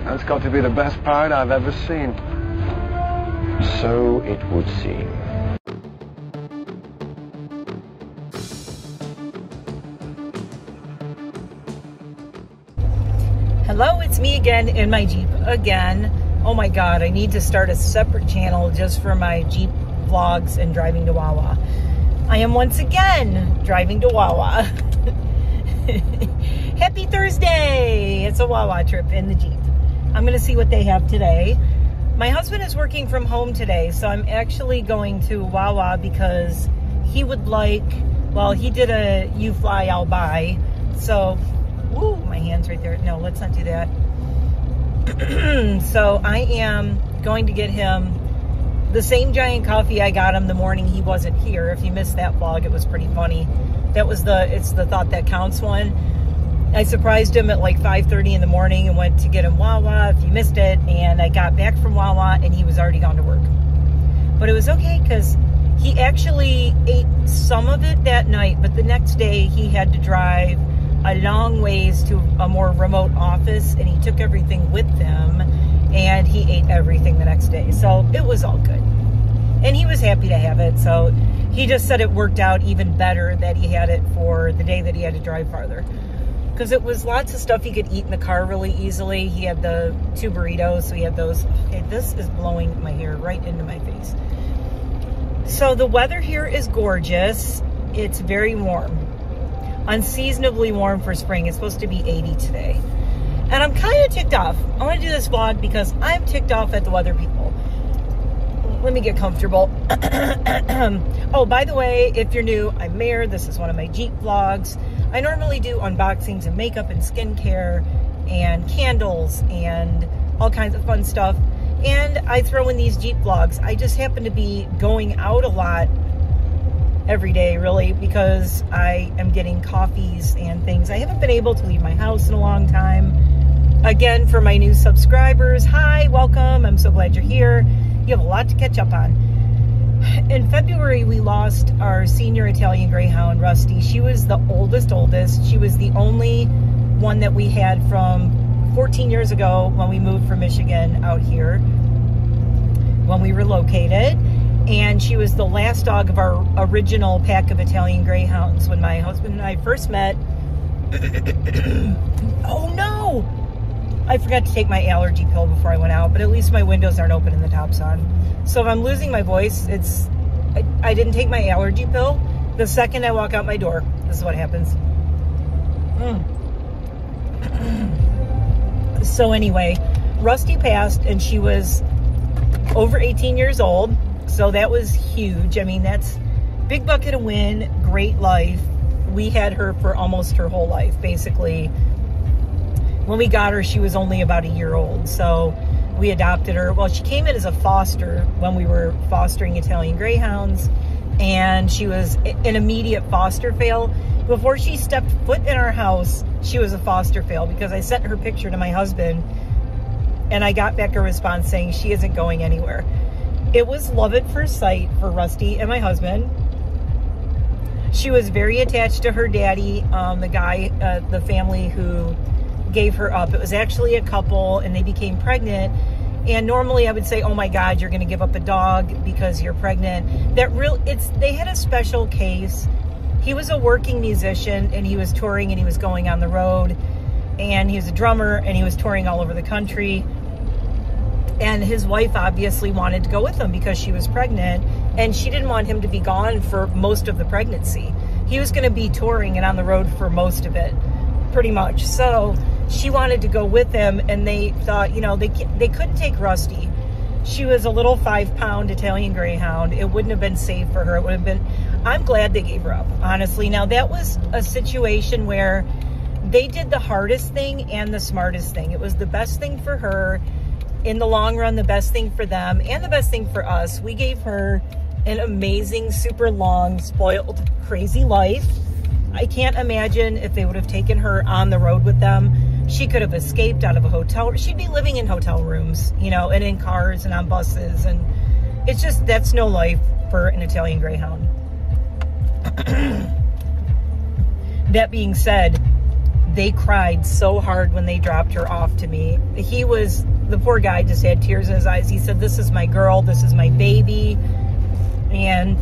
That's got to be the best pride I've ever seen. So it would seem. Hello, it's me again in my Jeep again. Oh my God, I need to start a separate channel just for my Jeep vlogs and driving to Wawa. I am once again driving to Wawa. Happy Thursday! It's a Wawa trip in the Jeep. I'm gonna see what they have today. My husband is working from home today, so I'm actually going to Wawa because he would like, well, he did a you fly, I'll buy. So, ooh, my hand's right there. No, let's not do that. So I am going to get him the same giant coffee I got him the morning he wasn't here. If you missed that vlog, it was pretty funny. That was it's the Thought That Counts one. I surprised him at like 5:30 in the morning and went to get him Wawa, if you missed it, and I got back from Wawa and he was already gone to work. But it was okay because he actually ate some of it that night, but the next day he had to drive a long ways to a more remote office, and he took everything with him, and he ate everything the next day. So it was all good. And he was happy to have it, so he just said it worked out even better that he had it for the day that he had to drive farther. Because it was lots of stuff he could eat in the car really easily. He had the 2 burritos, so he had those. Okay, this is blowing my hair right into my face. So the weather here is gorgeous. It's very warm. Unseasonably warm for spring. It's supposed to be 80 today. And I'm kind of ticked off. I want to do this vlog because I'm ticked off at the weather people. Let me get comfortable. Oh, by the way, if you're new, I'm Mare. This is one of my Jeep vlogs. I normally do unboxings of makeup and skincare and candles and all kinds of fun stuff. And I throw in these Jeep vlogs. I just happen to be going out a lot every day, really, because I am getting coffees and things. I haven't been able to leave my house in a long time. Again, for my new subscribers, hi, welcome. I'm so glad you're here. You have a lot to catch up on. In February, we lost our senior Italian Greyhound, Rusty. She was the oldest. She was the only one that we had from 14 years ago when we moved from Michigan out here, when we relocated. And she was the last dog of our original pack of Italian Greyhounds when my husband and I first met. Oh no! I forgot to take my allergy pill before I went out, but at least my windows aren't open and the top's on. So if I'm losing my voice, I didn't take my allergy pill. The second I walk out my door, this is what happens. So anyway, Rusty passed and she was over 18 years old. So that was huge. I mean, that's big bucket of win, great life. We had her for almost her whole life, basically. When we got her, she was only about a year old. So we adopted her. Well, she came in as a foster when we were fostering Italian Greyhounds. And she was an immediate foster fail. Before she stepped foot in our house, she was a foster fail because I sent her picture to my husband. And I got back a response saying she isn't going anywhere. It was love at first sight for Rusty and my husband. She was very attached to her daddy, the guy, the family who gave her up. It was actually a couple and they became pregnant. And normally I would say, oh my God, you're going to give up a dog because you're pregnant. They had a special case. He was a working musician and he was touring and he was going on the road. And he was a drummer and he was touring all over the country. And his wife obviously wanted to go with him because she was pregnant and she didn't want him to be gone for most of the pregnancy. He was going to be touring and on the road for most of it, pretty much. So she wanted to go with him and they thought, you know, they couldn't take Rusty. She was a little 5-pound Italian Greyhound. It wouldn't have been safe for her. It would have been, I'm glad they gave her up, honestly. Now that was a situation where they did the hardest thing and the smartest thing. It was the best thing for her. In the long run, the best thing for them and the best thing for us. We gave her an amazing, super long, spoiled, crazy life. I can't imagine if they would have taken her on the road with them. She could have escaped out of a hotel. She'd be living in hotel rooms, you know, and in cars and on buses. And it's just, that's no life for an Italian Greyhound. That being said, They cried so hard when they dropped her off to me. The poor guy just had tears in his eyes. He said, this is my girl, this is my baby. And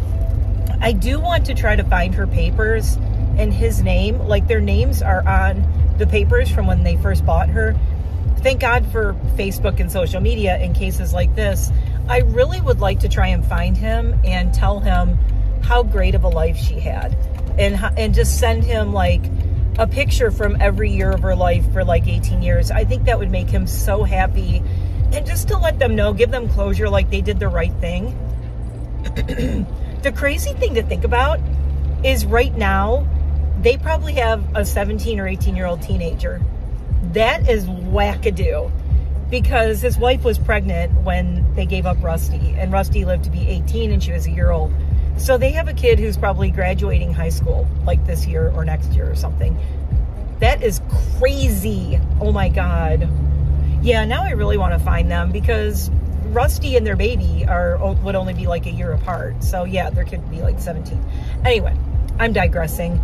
I do want to try to find her papers and his name. Like, their names are on the papers from when they first bought her. Thank God for Facebook and social media in cases like this. I really would like to try and find him and tell him how great of a life she had. And just send him like a picture from every year of her life for like 18 years. I think that would make him so happy. And just to let them know, give them closure, like they did the right thing. The crazy thing to think about is right now, they probably have a 17 or 18-year-old teenager. That is wackadoo, because his wife was pregnant when they gave up Rusty, and Rusty lived to be 18 and she was a year old. So they have a kid who's probably graduating high school like this year or next year or something. That is crazy. Oh my God. Yeah, now I really want to find them, because Rusty and their baby would only be like a year apart. So yeah, their kid would be like 17. Anyway, I'm digressing.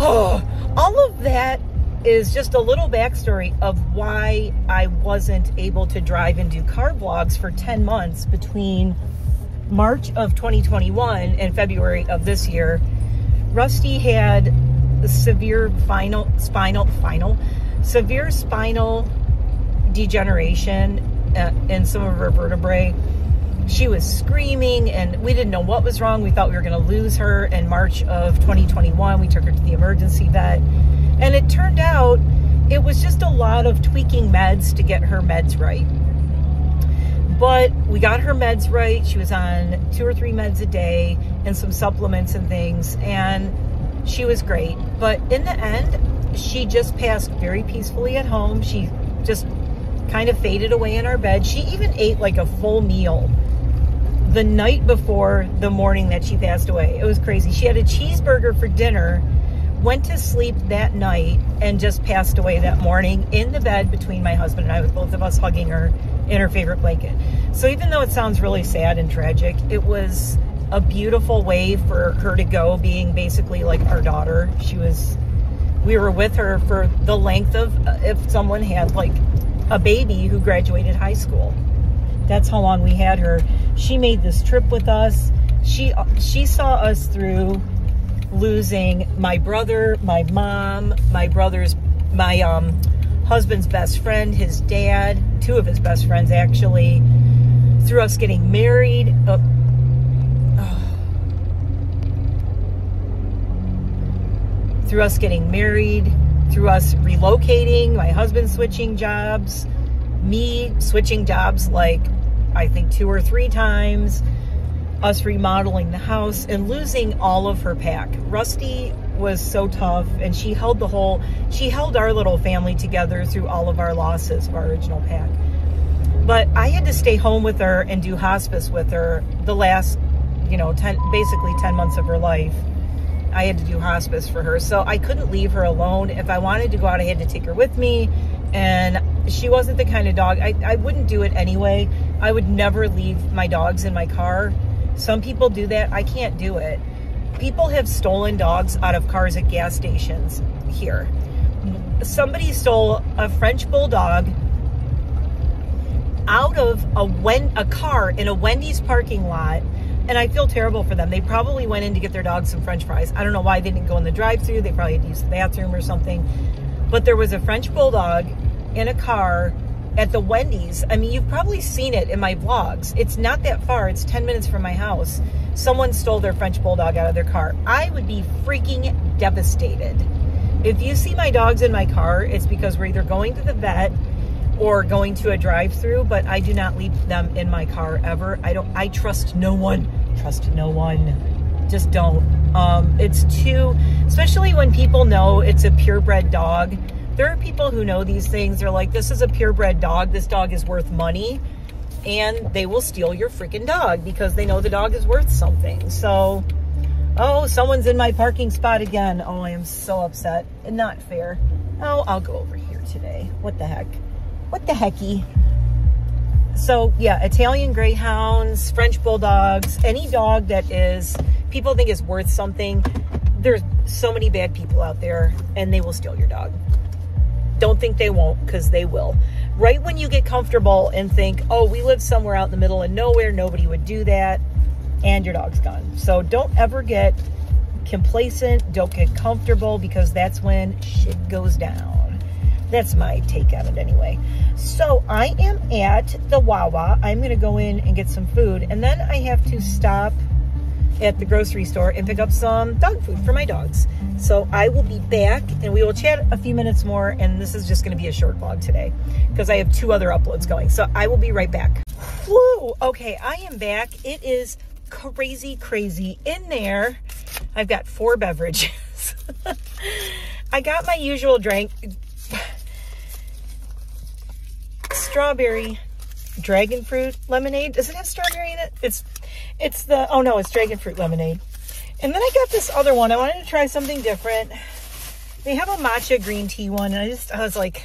Oh, all of that is just a little backstory of why I wasn't able to drive and do car vlogs for 10 months between March of 2021 and February of this year. Rusty had severe spinal degeneration in some of her vertebrae. She was screaming and we didn't know what was wrong. We thought we were going to lose her in March of 2021. We took her to the emergency vet, and it turned out it was just a lot of tweaking meds to get her meds right. But we got her meds right. She was on 2 or 3 meds a day and some supplements and things, and she was great. But in the end, she just passed very peacefully at home. She just kind of faded away in our bed. She even ate like a full meal the night before the morning that she passed away. It was crazy. She had a cheeseburger for dinner, went to sleep that night, and just passed away that morning in the bed between my husband and I, with both of us hugging her in her favorite blanket. So even though it sounds really sad and tragic, it was a beautiful way for her to go, being basically like our daughter. We were with her for the length of, if someone had like a baby who graduated high school. That's how long we had her. She made this trip with us. She saw us through losing my brother, my mom, my husband's best friend, his dad, 2 of his best friends actually, through us getting married. Through us getting married, through us relocating, my husband switching jobs, me switching jobs like I think 2 or 3 times, us remodeling the house, and losing all of her pack. Rusty was so tough, and she held our little family together through all of our losses of our original pack. But I had to stay home with her and do hospice with her the last, basically 10 months of her life. I had to do hospice for her, so I couldn't leave her alone. If I wanted to go out, I had to take her with me, and she wasn't the kind of dog. I wouldn't do it anyway. I would never leave my dogs in my car. Some people do that. I can't do it. People have stolen dogs out of cars at gas stations here. Somebody stole a French bulldog out of a car in a Wendy's parking lot. And I feel terrible for them. They probably went in to get their dogs some French fries. I don't know why they didn't go in the drive-thru. They probably had to use the bathroom or something. But there was a French bulldog in a car at the Wendy's. I mean, you've probably seen it in my vlogs. It's not that far. It's 10 minutes from my house. Someone stole their French bulldog out of their car. I would be freaking devastated. If you see my dogs in my car, it's because we're either going to the vet or going to a drive-thru, but I do not leave them in my car ever. I trust no one. Trust no one. Just don't. It's too, especially when people know it's a purebred dog. There are people who know these things. They're like, this is a purebred dog. This dog is worth money. And they will steal your freaking dog because they know the dog is worth something. So, oh, someone's in my parking spot again. Oh, I am so upset. Not fair. Oh, I'll go over here today. What the heck? What the hecky? So, yeah, Italian Greyhounds, French Bulldogs, any dog that people think is worth something. There's so many bad people out there, and they will steal your dog. Don't think they won't, because they will. Right when you get comfortable and think, oh, we live somewhere out in the middle of nowhere, nobody would do that, and your dog's gone. So don't ever get complacent. Don't get comfortable, because that's when shit goes down. That's my take on it anyway. So I am at the Wawa. I'm going to go in and get some food, and then I have to stop at the grocery store and pick up some dog food for my dogs. So I will be back, and we will chat a few minutes more, and this is just going to be a short vlog today because I have 2 other uploads going. So I will be right back. Woo! Okay, I am back. It is crazy in there. I've got 4 beverages. I got my usual drink. Strawberry dragon fruit lemonade. Does it have strawberry in it? It's the, oh no, it's dragon fruit lemonade. And then I got this other one. I wanted to try something different. They have a matcha green tea one, and I was like,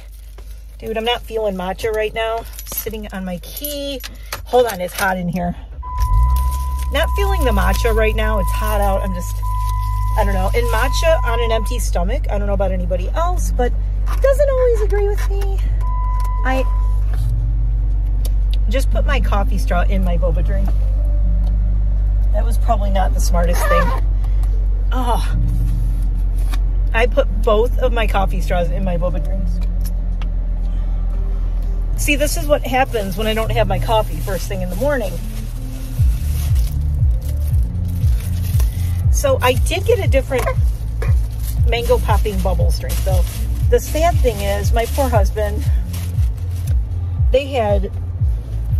dude, I'm not feeling matcha right now. Sitting on my key. Hold on, it's hot in here. Not feeling the matcha right now. It's hot out. I don't know. And matcha on an empty stomach, I don't know about anybody else, but it doesn't always agree with me. I just put my coffee straw in my boba drink. That was probably not the smartest thing. Oh, I put both of my coffee straws in my boba drinks. See, this is what happens when I don't have my coffee first thing in the morning. So I did get a different mango popping bubbles drink though. The sad thing is, my poor husband, they had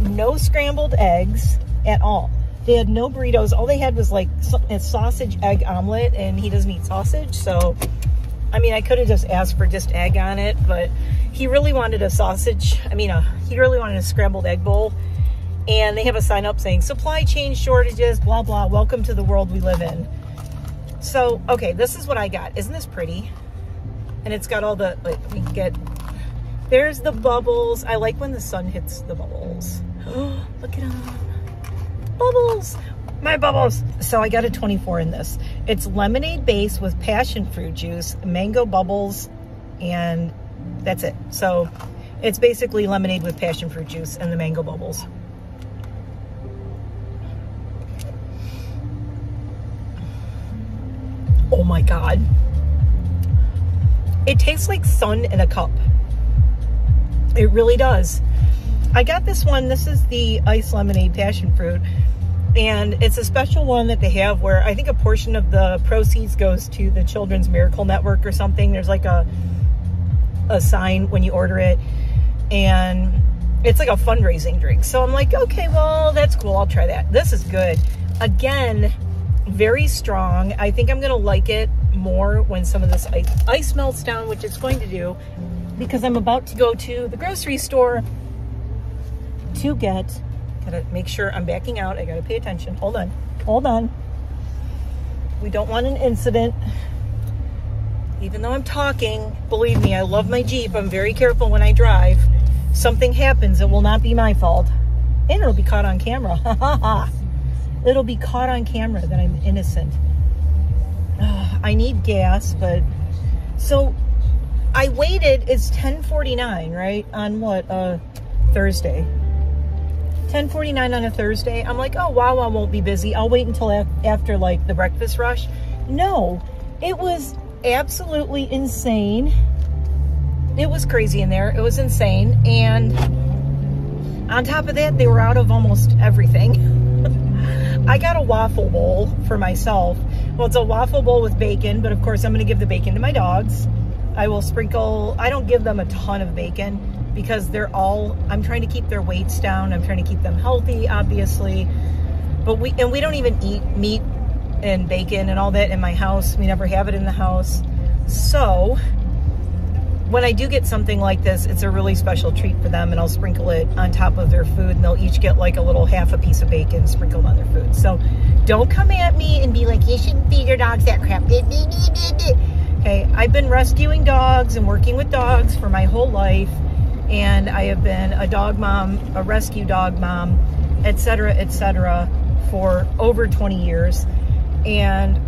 no scrambled eggs at all. They had no burritos. All they had was like a sausage egg omelet, and he doesn't eat sausage. So, I mean, I could have just asked for just egg on it, but he really wanted a sausage. He really wanted a scrambled egg bowl. And they have a sign up saying, supply chain shortages, blah, blah, welcome to the world we live in. So, okay, this is what I got. Isn't this pretty? And it's got all the, like, we get, there's the bubbles. I like when the sun hits the bubbles. Oh, look at them. Bubbles, my bubbles. So I got a 24 in this. It's lemonade base with passion fruit juice, mango bubbles, and that's it. So it's basically lemonade with passion fruit juice and the mango bubbles. Oh my God. It tastes like sun in a cup. It really does. I got this one. This is the iced lemonade passion fruit, and it's a special one that they have where I think a portion of the proceeds goes to the Children's Miracle Network or something. There's like a sign when you order it, and it's like a fundraising drink. So I'm like, okay, well, that's cool. I'll try that. This is good. Again, very strong. I think I'm gonna like it more when some of this ice melts down, which it's going to do, because I'm about to go to the grocery store to get, gotta make sure I'm backing out. I gotta pay attention. Hold on. We don't want an incident. Even though I'm talking, believe me, I love my Jeep. I'm very careful when I drive. Something happens, it will not be my fault. And it'll be caught on camera. It'll be caught on camera that I'm innocent. I need gas, but so I waited. It's 10:49, right? On what? Thursday. 10:49 on a Thursday. I'm like, oh, Wawa won't be busy. I'll wait until after like the breakfast rush. No, it was absolutely insane. It was crazy in there. It was insane. And on top of that, they were out of almost everything. I got a waffle bowl for myself. Well, it's a waffle bowl with bacon, but of course I'm going to give the bacon to my dogs. I will sprinkle, I don't give them a ton of bacon because they're all, I'm trying to keep their weights down. I'm trying to keep them healthy, obviously. But we don't even eat meat and bacon and all that in my house. We never have it in the house. So when I do get something like this, it's a really special treat for them, and I'll sprinkle it on top of their food, and they'll each get like a little half a piece of bacon sprinkled on their food. So don't come at me and be like, you shouldn't feed your dogs that crap. Okay, I've been rescuing dogs and working with dogs for my whole life, and I have been a dog mom, a rescue dog mom, etc., for over 20 years. And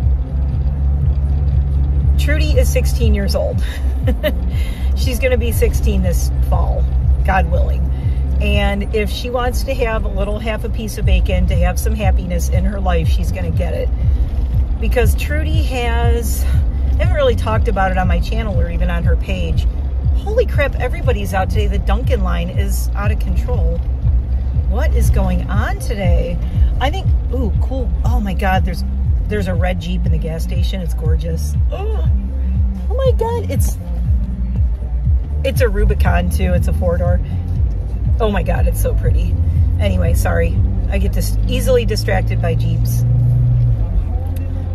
Trudy is 16 years old. She's going to be 16 this fall, God willing. And if she wants to have a little half a piece of bacon to have some happiness in her life, she's going to get it. Because Trudy has, I haven't really talked about it on my channel or even on her page. Holy crap, everybody's out today. The Dunkin' line is out of control. What is going on today? I think, ooh, cool. Oh my God, there's a red Jeep in the gas station. It's gorgeous. Oh my God, it's a Rubicon too. It's a 4-door. Oh my God, it's so pretty. Anyway, sorry. I get easily distracted by Jeeps.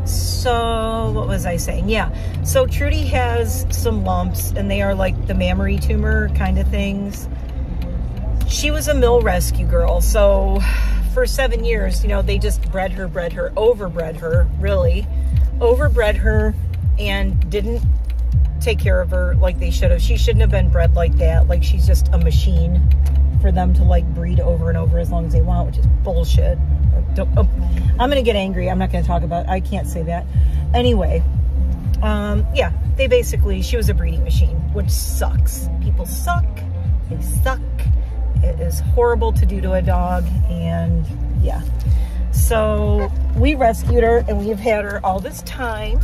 So, what was I saying? Yeah. So Trudy has some lumps, and they are like the mammary tumor kind of things. She was a mill rescue girl. So for 7 years, you know, they just overbred her, really. Overbred her and didn't take care of her like they should have. She shouldn't have been bred like that. Like, she's just a machine for them to like breed over and over as long as they want, which is bullshit. I'm gonna get angry. I'm not gonna talk about it. I can't say that. Anyway, yeah, she was a breeding machine, which sucks. People suck. They suck. It is horrible to do to a dog, and yeah. So we rescued her, and we've had her all this time,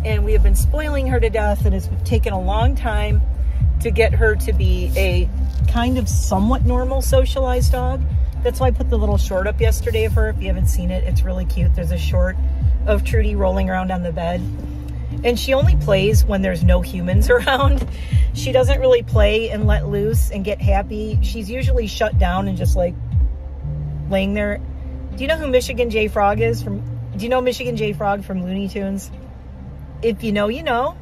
and we have been spoiling her to death, and it's taken a long time to get her to be a kind of somewhat normal socialized dog. That's why I put the little short up yesterday of her. If you haven't seen it, it's really cute. There's a short of Trudy rolling around on the bed. And she only plays when there's no humans around. She doesn't really play and let loose and get happy. She's usually shut down and just like laying there. Do you know who Michigan J. Frog is? Do you know Michigan J. Frog from Looney Tunes? If you know, you know.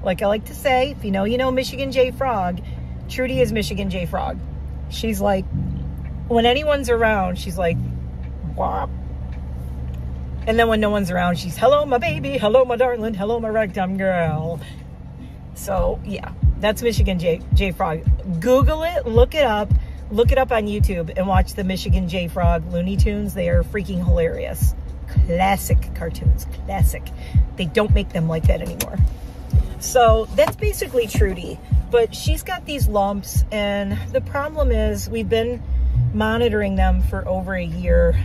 Like I like to say, if you know, you know Michigan J. Frog. Trudy is Michigan J. Frog. She's like, when anyone's around, she's like, wop. And then when no one's around, she's, hello, my baby. Hello, my darling. Hello, my ragtime girl. So, yeah, that's Michigan J. Frog. Google it. Look it up. Look it up on YouTube and watch the Michigan J. Frog Looney Tunes. They are freaking hilarious. Classic cartoons. Classic. They don't make them like that anymore. So, that's basically Trudy. But she's got these lumps, and the problem is we've been monitoring them for over a year,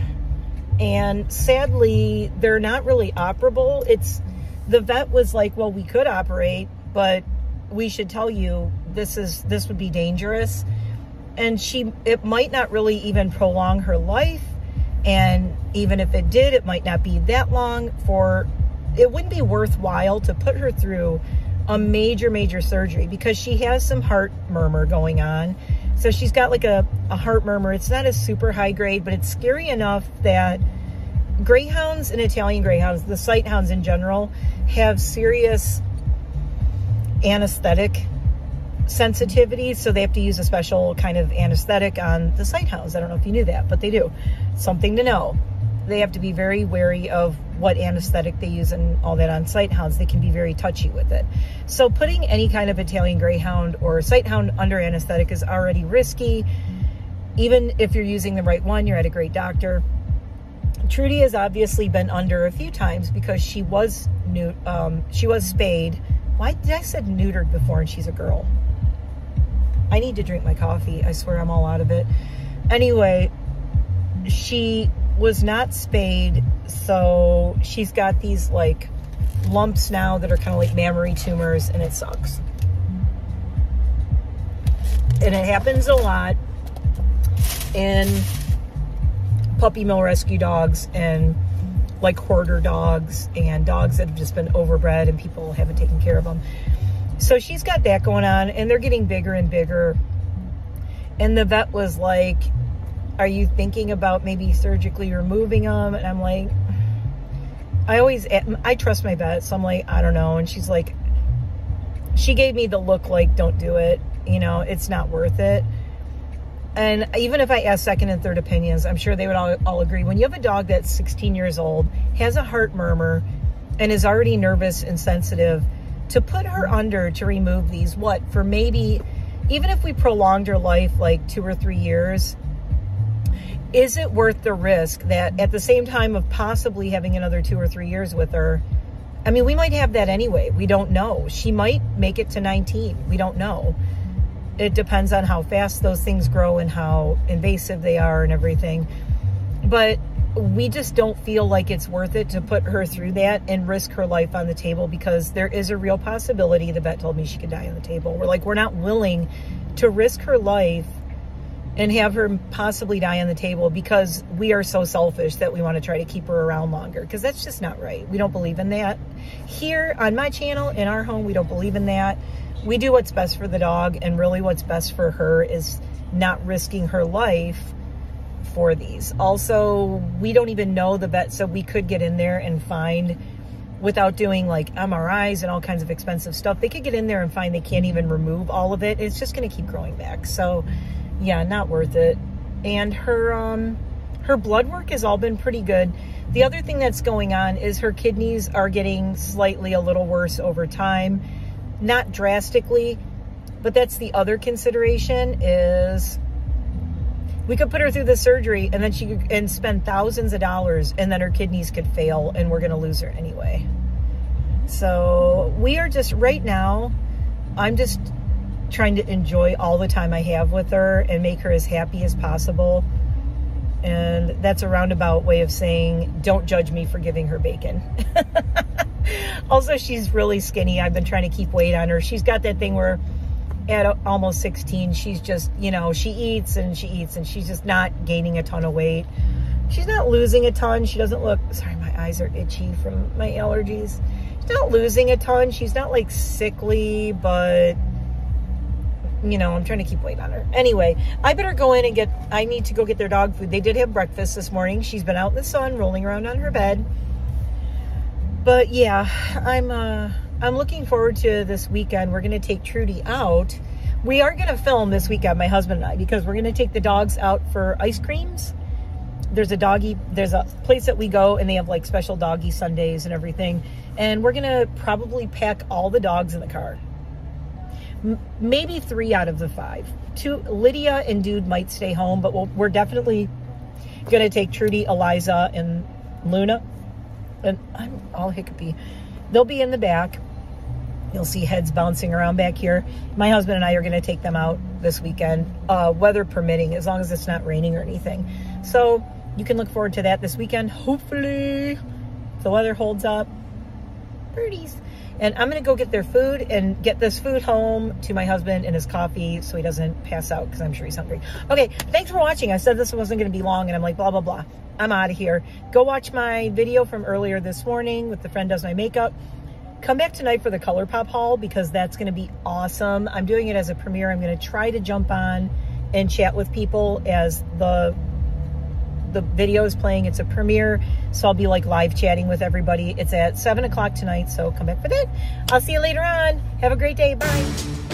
and sadly they're not really operable. The vet was like, well, we could operate, but we should tell you this would be dangerous, and it might not really even prolong her life, and even if it did, it might not be that long. It wouldn't be worthwhile to put her through a major surgery, because she has some heart murmur going on. So she's got like a heart murmur. It's not a super high grade, but it's scary enough that greyhounds and Italian greyhounds, the sight hounds in general, have serious anesthetic sensitivity. So they have to use a special kind of anesthetic on the sight hounds. I don't know if you knew that, but they do. Something to know. They have to be very wary of what anesthetic they use and all that on sight hounds. They can be very touchy with it. So putting any kind of Italian greyhound or sight hound under anesthetic is already risky. Even if you're using the right one, you're at a great doctor. Trudy has obviously been under a few times because she was spayed. Why did I said neutered before and she's a girl? I need to drink my coffee. I swear I'm all out of it. Anyway, she was not spayed, so she's got these like lumps now that are kind of like mammary tumors, and it sucks. And it happens a lot in puppy mill rescue dogs and like hoarder dogs and dogs that have just been overbred and people haven't taken care of them. So she's got that going on, and they're getting bigger and bigger. And the vet was like, are you thinking about maybe surgically removing them? And I'm like, I trust my vet, so I'm like, I don't know. And she's like, she gave me the look like, don't do it. You know, it's not worth it. And even if I ask second and third opinions, I'm sure they would all agree. When you have a dog that's 16 years old, has a heart murmur, and is already nervous and sensitive, to put her under to remove these, for maybe, even if we prolonged her life like 2 or 3 years, is it worth the risk that at the same time of possibly having another 2 or 3 years with her, I mean, we might have that anyway. We don't know. She might make it to 19. We don't know. It depends on how fast those things grow and how invasive they are and everything. But we just don't feel like it's worth it to put her through that and risk her life on the table, because there is a real possibility. The vet told me she could die on the table. We're not willing to risk her life and have her possibly die on the table because we are so selfish that we want to try to keep her around longer, because that's just not right. We don't believe in that. Here on my channel, in our home, we don't believe in that. We do what's best for the dog, and really what's best for her is not risking her life for these. Also, we don't even know the vet, so we could get in there and find, without doing like MRIs and all kinds of expensive stuff, they could get in there and find they can't even remove all of it. It's just going to keep growing back. So yeah, not worth it. And her blood work has all been pretty good. The other thing that's going on is her kidneys are getting slightly a little worse over time. Not drastically, but that's the other consideration, is we could put her through the surgery and then she could spend thousands of dollars, and then her kidneys could fail and we're going to lose her anyway. So we are just, right now, I'm just trying to enjoy all the time I have with her and make her as happy as possible. And that's a roundabout way of saying, don't judge me for giving her bacon. Also, she's really skinny. I've been trying to keep weight on her. She's got that thing where at almost 16, she's just, you know, she eats and she's just not gaining a ton of weight. She's not losing a ton. She doesn't look, sorry, my eyes are itchy from my allergies. She's not losing a ton. She's not like sickly, but you know, I'm trying to keep weight on her. Anyway, I better go in and I need to go get their dog food. They did have breakfast this morning. She's been out in the sun, rolling around on her bed. But yeah, I'm looking forward to this weekend. We're going to take Trudy out. We are going to film this weekend, my husband and I, because we're going to take the dogs out for ice creams. There's a place that we go and they have like special doggy Sundays and everything. And we're going to probably pack all the dogs in the car. Maybe 3 out of the 5. Lydia and Dude might stay home, but we're definitely going to take Trudy, Eliza, and Luna. And I'm all hiccupy. They'll be in the back. You'll see heads bouncing around back here. My husband and I are going to take them out this weekend, weather permitting, as long as it's not raining or anything. So you can look forward to that this weekend. Hopefully, if the weather holds up. Birdies. And I'm going to go get their food and get this food home to my husband and his coffee so he doesn't pass out, because I'm sure he's hungry. Okay, thanks for watching. I said this wasn't going to be long, and I'm like, blah, blah, blah. I'm out of here. Go watch my video from earlier this morning with the friend does my makeup. Come back tonight for the ColourPop haul, because that's going to be awesome. I'm doing it as a premiere. I'm going to try to jump on and chat with people as the video is playing. It's a premiere, so I'll be like live chatting with everybody. It's at 7 o'clock tonight, so come back for that. I'll see you later on. Have a great day. Bye.